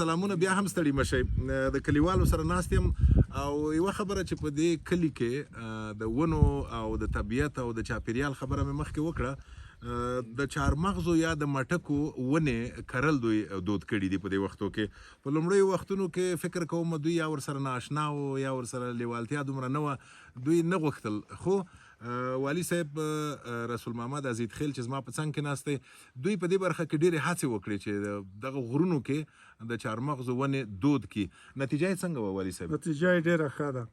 سلامونه بیا هم ستړي مشئ د کلیوالو سره ناست یم او یوه خبره چې په دې کلي کې د ونو او د طبیعت او د چاپیریال خبره مې مخکې وکړه د چهارمغزو یا د مټکو ونې کرل دوی دود کړي دي په دې وختو کې په لومړیو وختونو کې فکر کوم دوی یا ورسره نااشنا وو یا ورسره لیوالتیا دومره نه وه دوی نه غوښتل خو والي صاحب رسول محمد عزیز خیل چې زما په څنګ کې ناست دی دوی په دې برخه کې ډېرې هڅې وکړې چې دغه غرونو کې د چهارمغزو ونې دود کړي نتیجه یې څنګه وه والي صاحب؟ نتیجه یې ډېره ښه ده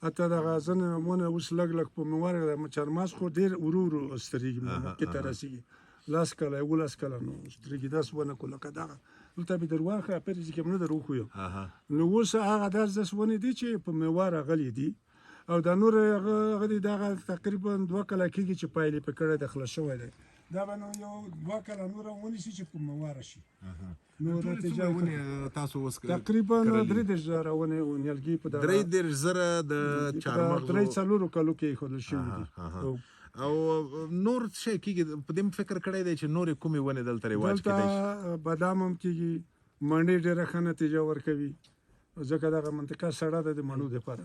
حتی دغه ځینې ونه اوس لږ لږ په مواره چهارمغز خو ډېر ورو ورو سترېږي مخکې ته رسېږي 10 کاله 11 کاله نو سترېږي داسې ونه کړو لکه دغه دلته مې در واخله پرې چې کوم نه در وښیو نو اوس هغه داسې ونې دي چې په میوه راغلي دي او دا نور هغه دي دغه تقریبا 2 کاله کېږي چې پایلې پې کړی د خلاص شوی دی دا به نو یو 2 کاله نوره ونیسي چې په مواره شي نو نتیجه تاسو اوس تقریبا 30,000 ونې نیالګي په دغه 30,000 د چهارمغزو 3-4 کالو کې ایښودل شوي دي او نور شی کېږي په دې فکر کړی دی چې نورې کومې ونې دلته رواج کېدی شي دلته بادام هم کېږي مڼې ډېره ښه نتیجه ورکوي ځکه دغه منطقه سړه ده د مڼو دپاره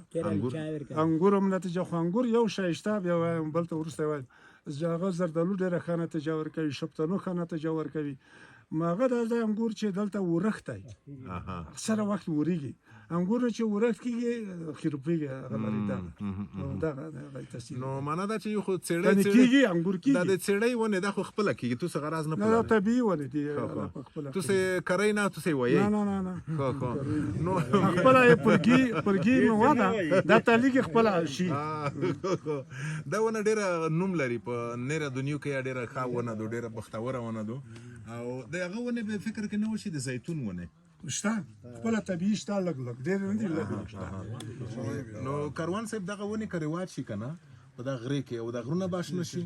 انګور هم نتیجه خو انګور یو ښایسته بیا وایم بل ته وروسته وایم هغه زردالو ډېره ښه نتیجه ورکوي شفتالو ښه نتیجه ورکوي هغه دا انګور چې دلته ورښت دی اکثره وخت ورېږي انګور چې ورښت کېږي خیروپېږي هغه لري دغه تاثیر نو معنا دا چې یو خو کېږي انګور کېږي دا د څېړۍ ونې دا خو خپله کېږي تو څه غراض نه دا طبیعي ونې دي تو څه کرئ نه تو څه وایئ نه نو خپله یې پرګي میوه ده دا تلیږي خپله شي دا ونه ډېره نوم لري په نېره دنیو کې ډېره ښه ونه ده ډېره بختوره ونه ده او د هغه ونې به فکر کې نه وشي د زیتون ونې شته خپله طبیعي شته لږ لږ ډېر نه دي لږ نو کاروان صاحب دغه ونې که رواج شي که نه په دغه غرې کې او د غرونه به شنه شي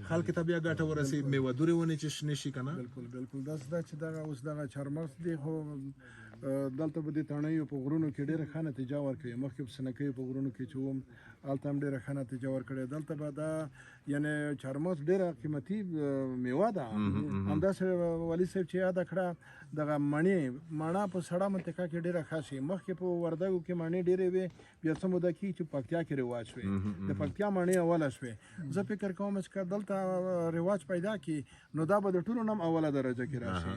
خلکو ته بیا ګټه ورسي میوه دورې ونې چې شنې شي که نه بالکل داسې ده چې دغه اوس دغه چهارمغز دی خو دلته به د تڼیو په غرونو کې ډېره ښه نتیجه ورکوي مخکې په سنکیو په غرونو کې چې وم هلته هم ډېره ښه نتیجه ورکړې دلته به دا یعنې چهارمغز ډېره قیمتي میوه ده همداسې والي صاحب چې یاده کړه دغه مڼه په سړه منطقه کې ډېره ښه شي مخکې په وردګو کې مڼې ډېرې وې بیا څه موده کېږي چې پکتیا کې رواج شوې د پکتیا مڼې اوله شوې زه فکر کوم چې که دلته رواج پیدا کړي نو دا به د ټولو نه هم اوله درجه کې راشي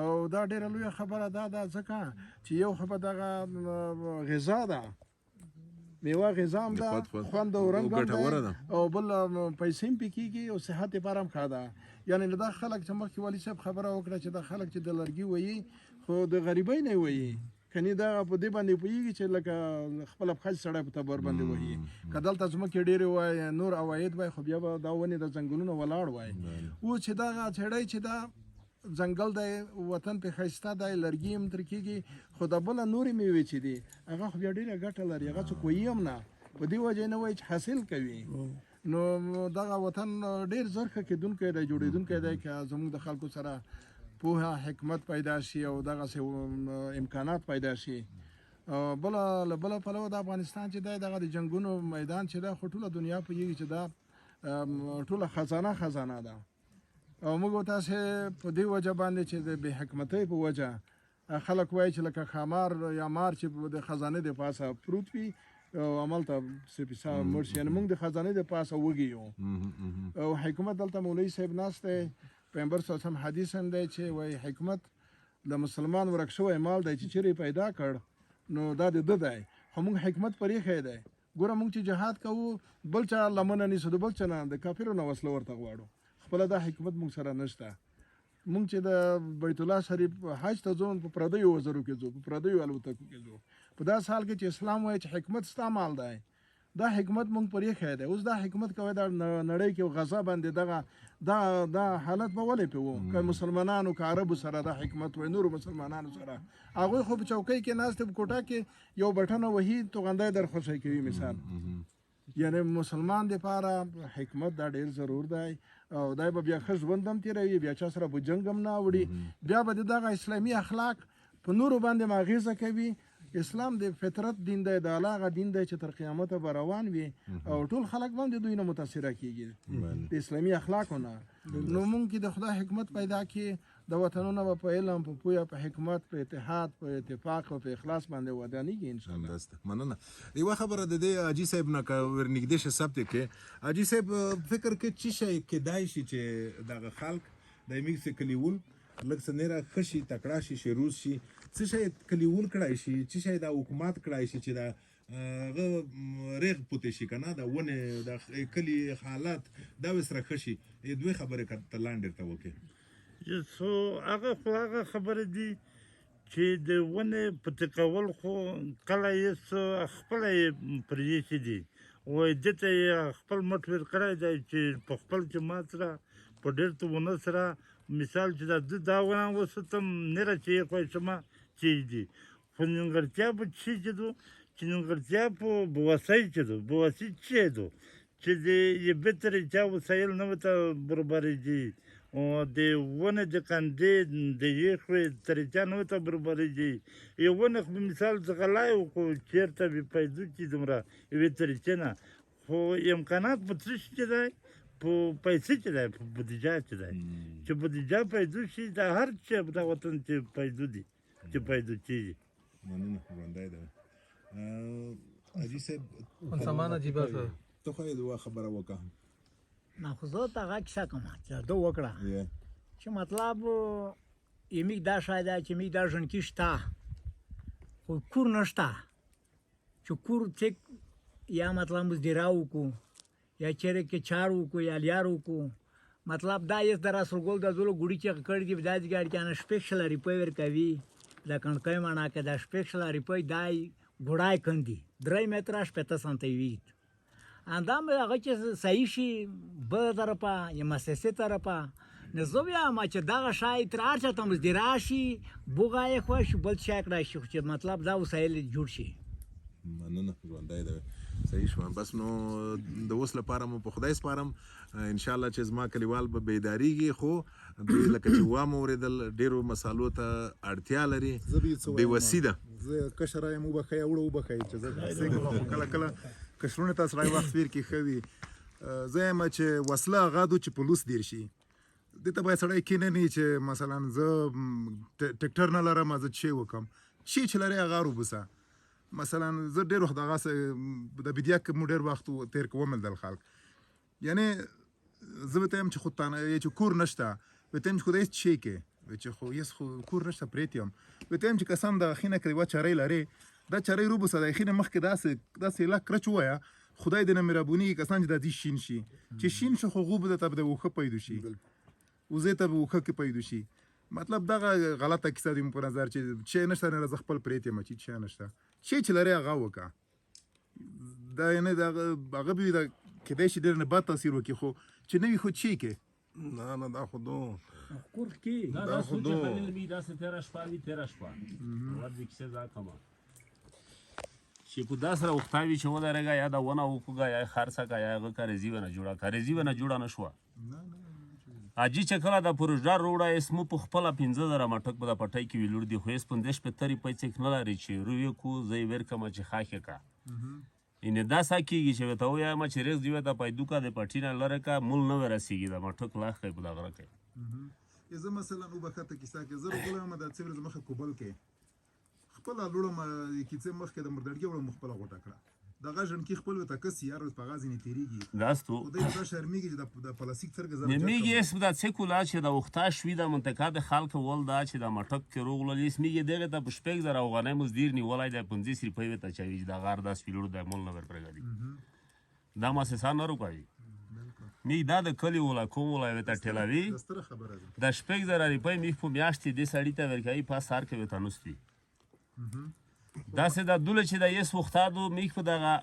او دا ډېره لویه خبره دا ده ځکه چې یو خو به دغه غذا ده میوه غذا هم ده خوند او رنګ هم ده او بل پیسې هم پې کېږي او صحت لپاره هم ښه ده یعنې دا خلک چې مخکې والي صاحب خبره وکړه چې دا خلک چې د لرګي وایي خو د غریبۍ نه وایي کني دا په دې باندې پوهېږي چې لکه خپله خج سړی په تبر باندې وهي که دلته ځمکې ډېرې وای نور عواید وای خو بیا به دا ونې د ځنګلونو ولاړ وای اوس چې دغه څېړی چې دا ځنګل دی وطن پې ښایسته دی لرګي هم ترې کېږي خو د بله نورې میوې چې دي هغه خو بیا ډېره ګټه لري هغه څوک وایي هم نه په دې وجه نه وایي چې حاصل کوي نو دغه وطن ډېر زر ښه کېدونکی دی جوړېدونکی دی که زموږ د خلکو سره پوهه حکمت پیدا شي او دغسې امکانات پیدا شي له بله پلوه د افغانستان چې دی دغه د جنګونو میدان چې دی خو ټوله دنیا پوهېږي چې دا ټوله خزانه ده او موږ تاسې په دې وجه باندې چې د بې حکمتۍ په وجه خلک وایي چې لکه ښامار یا مار چې د خزانې د پاسه پروت وي او همالته سپیسا مړ شي یعنې موږ د خزانې د پاسه وږي یو او حکومت دلته مولوي صاحب ناست دی پیغمبر صلی الله علیه وسلم حدیث هم دی چې وایي حکمت د مسلمان ورک شوی مال دی چې چیرې پیدا کړ نو دا د ده دی خو موږ حکمت پرېښی دی ګوره موږ چې جهاد کوو بل چا لمنه نیسو د بل چا نه د کافرو نه وسله ورته غواړو خپله دا حکمت موږ سره نشته موږ چې د بیت الله شریف حج ته ځو په پردیو وزرو کې ځو په پردیو الوتکو کې ځو په داسې حال کې چې اسلام وایي چې حکمت ستا مال دی دا حکمت موږ پرېښی دی اوس دا حکمت کوي دا نړۍ کې غزا باندې دا حالت به ولې پې و که مسلمانانو که عربو سره دا حکمت وای نورو مسلمانانو سره هغوی خو په چوکۍ کې ناست په کوټه کې یو بټنه وهي توغندی در خوشی کوي مثال یعنې مسلمان دپاره حکمت دا ډېر ضرور دی او دی به بیا ښه ژوند هم تېروي بیا چا سره به جنګ هم نه اوړي بیا به د دغه اسلامي اخلاق په نورو باندې هم اغېزه کوي اسلام د فطرت دین دی د الله هغه دین دی چې تر قیامته به روان وي او ټول خلک به هم د دوی نه متاثره کېږي د اسلامي اخلاقو نه نو مونږ کې د خدای حکمت پیدا کړي د وطنونه به په علم په پوهه په حکمت په اتحاد په اتفاق او په اخلاص باندې ودانیږي انشاءالله. همداسته مننه. یوه خبره د دې حاجي صاحب نه که ورنږدې شه ثبت کې حاجي صاحب فکر کې څه شی کیدای شي چې دغه خلک د میږ څه کلیول لږ څه نیره ښه شي تکړه شي شیروز شي څه شی کلیول کړای شي څه شی د حکومت کړای شي چې د هغه ریغ پوتې شي که نه د ونې د کلي حالات دا وسره ښه شي دوې خبرې ته لاندې ته وکړې سو هغه خو هغه خبرې دي چې د ونې پوتې کول خو کله یې څه خپله یې پرېښي دي وایي دې ته یې خپل مټ ور کړی دی چې په خپل جماعت سره په ډېر ته ونه سره مثال چې دا ونه وساتم نیره چې یې خوښمه چیز دي خو نیمګړتیا په څه کې دو چې نیمګړتیا په بواسۍ کې دو بواسي څه دو چې د یې بهتر چا وسایل نه ورته برابرېږي او د ونې د کندې د یخوې طریقه نه ورته برابرېږي یو ونه خو مثال ځغلی و خو چېرته به پیدا کړي دومره یوې طریقې نه خو امکانات په څه شي کې دی په پیسې کې دی په بودیجه کې دی چې بودیجه پیدا شي د هر چا په دغه وطن کې پیدا دي چې پیدا کېږي. مننه ژوندی دی حاجي صاحب سامان عجیبه شو ته خو یې دوه خبره وکړه نه خو زه ته هغه کیسه کوم چې ده وکړه چې مطلب یمیږ دا شی دی چې میږ دا ژوندکي شته خو کور نشته چې کور څه یا مطلب مزدیرا وکړو یا چیرې کې چار وکړو یا لیار وکړو مطلب دا یې د رسول ګل د زولو ګوډي چې کړي دي دا ځګاړي کې نه شپږ روپۍ ورکوي دا کڼکۍ مانا کې دا شپږ روپۍ دای ګوډای کندي 3 متره شپږ سانتي وي اندام هغه چې صحیح شي به طرفه یا مؤسسه طرفه نه زه وایم چې دغه شی تر هر چا ته مزدیرا شي بوغه یې خوښ بل شی کړای شي چې مطلب دا وسایل جوړ شي. مننه ژوندی دی صحیح شو بس نو د اوس لپاره مو په خدای سپارم ان شاء الله چې زما کلیوال به بیداریږي خو دوی لکه چې وامه اورېدل ډېرو مسالو ته اړتیا لري بېوسي ده زه کشر یم وبښئ اوړه وبښئ چې زه کله کله کشرونه ته سړی وخت تېر کړي ښه وي زه یم چې وسله هغه دو چې پولیس دیر شي دې ته باید سړی کینني چې مثلا زه ټکټر نه لرم زه چې وکړم شي چې لري هغه روبسه مثلا زه ډېر وخت دغه د بیدیا کې مو ډېر وخت تېر کوم دل خلک یعنی زه به ته یم چې خو چې کور نشته به ته یم چې خدای شي کې چې خو یس خو کور نشته پرېت یم به ته یم چې قسم د خینه کې یوه چارۍ لرې دا چارۍ روبسه د خینه مخکې داسې لک کرچ ووایه خدای دې نه مهربوني کسان چې دا دې شین شي چې شین شي خو غوب ته به د اوښه پیدا شي وزې ته به اوښه کې پیدا شي مطلب دغه غلطه کیسه دی په نظر چې نشته نه زه خپل پرېت یم چې نشته چې لري هغه وکړه دا یعنې د هغه به د کیدای شي ډېر نه بد تاثیر وکړي خو چې نه وي خو چې کې نه دا خو دو کور کې دا خو دو داسې تېره شپه وي تېره شپه ورځې کیسې دا کومه چې په داسې راوختاوي چې ودرېږه یا د ونه وکوږه یا یې خرڅه که یا هغه کاریزي ونه جوړه کاریزي ونه جوړه نه شوه حاجي چې کله د پروژدار روړه اسمو په خپله 15,000 مټک به د پټۍ کې ویلوړ دي خو یې 15 روپۍ څیک نه لري چې روی کو زه یې ورکړم چې خاښې کا یعنې دا سا کېږي چې ورته ووایم چې ریغ دې ورته پیدو کا د پټي نه لرې کا مول نه ورسېږي د مټک لاښ کوي په دغه کوي زه مثلا وبښته کیسه کې زه راغلی یم دا څه ورځې مخکې کوبل کې خپله لوړم کیسې مخکې د مردړګي وړم خپله غوټه کړه دغه ژوندکي خپل ورته کسي هر ورځ په هغه ځینې تېرېږي داستو خدای دا شرمېږي چې د پلاستیک څرګه نمیږي اسم دا څه کولا چې د وخته شوي د منطقه د خلک ول دا چې د مټک کې روغلل اسمیږي دغه ته په 6,000 افغانۍ مزدیر نیولی دی 15 روپۍ ورته چوي چې د غار داس پیلوړ دی مول نه ورپرېږدي دا مؤسسه نه روکوي میږ دا د کلي ولا کوم ولا ورته ټیلوي د 6,000 روپۍ میږ په میاشتې دې سړي ته ورکوي په سهار کې ورته نوستي داسې د دوله چې د یس وخته دو میږ په دغه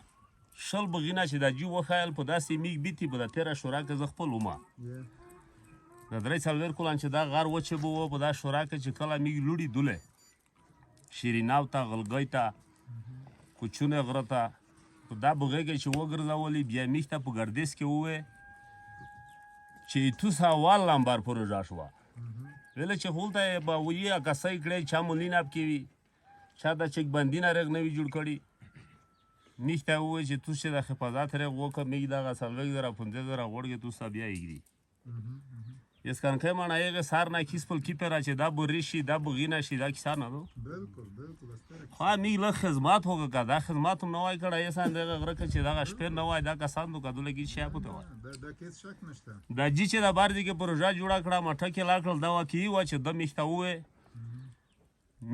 شل بغینه چې د جو وخایل په داسې میږ بیتي په د تېره شورا کې زه خپل ومه د 3 کلان چې دا غار وچې به وه په دا شورا کې چې کله میږ لوړي دوله شیریناو ته غلګۍ ته کوچونې غره ته په دا بغېږی چې وګرځولې بیا میږ ته په ګردیز کې ووې چې تو سوال لمبر پروژه شوه ویله چې هلته یې به ویې کسۍ کړی چا مولیناب کې وي چا د چک بندي نه رغ نه وي جوړ کړي میږ ته ووایي چې تو چې د حفاظت رغ وکړه میږ دغه 15,000 15,000 غوړ کې تو ستا بیا یږدي اسکانکه مانا ایغه سار نه کیسپل کیپرا چې دا بوری شي دا بغینا شي دا کیسه نه دو بالکل استره خو می له خدمات هوګه دا خدمات هم نوای کړه یسان دغه غره کې چې دا شپې نوای دا کسان دو کدو لګی شي په تو دا کیس شک نشته دا جی چې دا بار دي کې پروژه جوړه کړه مټه کې لاکل دا وکی و چې د میشته وې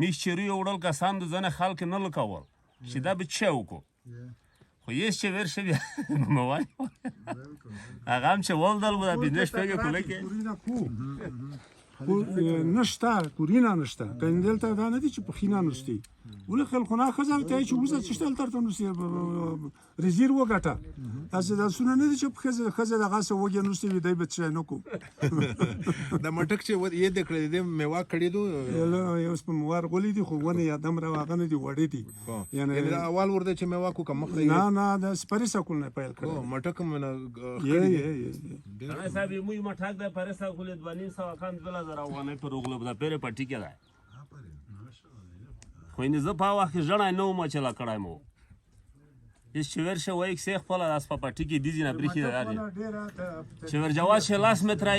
میشچری وړل کسان د ځنه خلک نه لکول چې دا به چاو کو خو یې چې ورشه بیا موای هغه هم چې ولدل و دا بینش پیګه کوله کې نشته کورینا نشته کندل ته دا نه دي چې په خینا نشته ول خلکونه خزر ته چې وزه چې تل تر نو رزیر وګټه تاسو دا سونه نه دي چې خزر دغه څه وګی نشته وي دای بچ نه کو د مټک چې یې د کړې د میوا کړې دو یو سپ موار غولې دي خو ونه یادم را واغ نه دي وړې دي یعنی اول ورته چې میوا کو کوم مخ نه د سپری سکول نه پیل کړو مټک من انا صاحب موږ مټاک د پرسا کولې دوانی سو کان 2000 ونه پر وګله د پیره پټی کې ده خو نه زه په واخه ژړای نو ما چې لا کړای مو هیڅ چې ورشه وای یک سیخ په لاس په پټی کې دیږي نه بریخي ده چې ور جواز 6 متره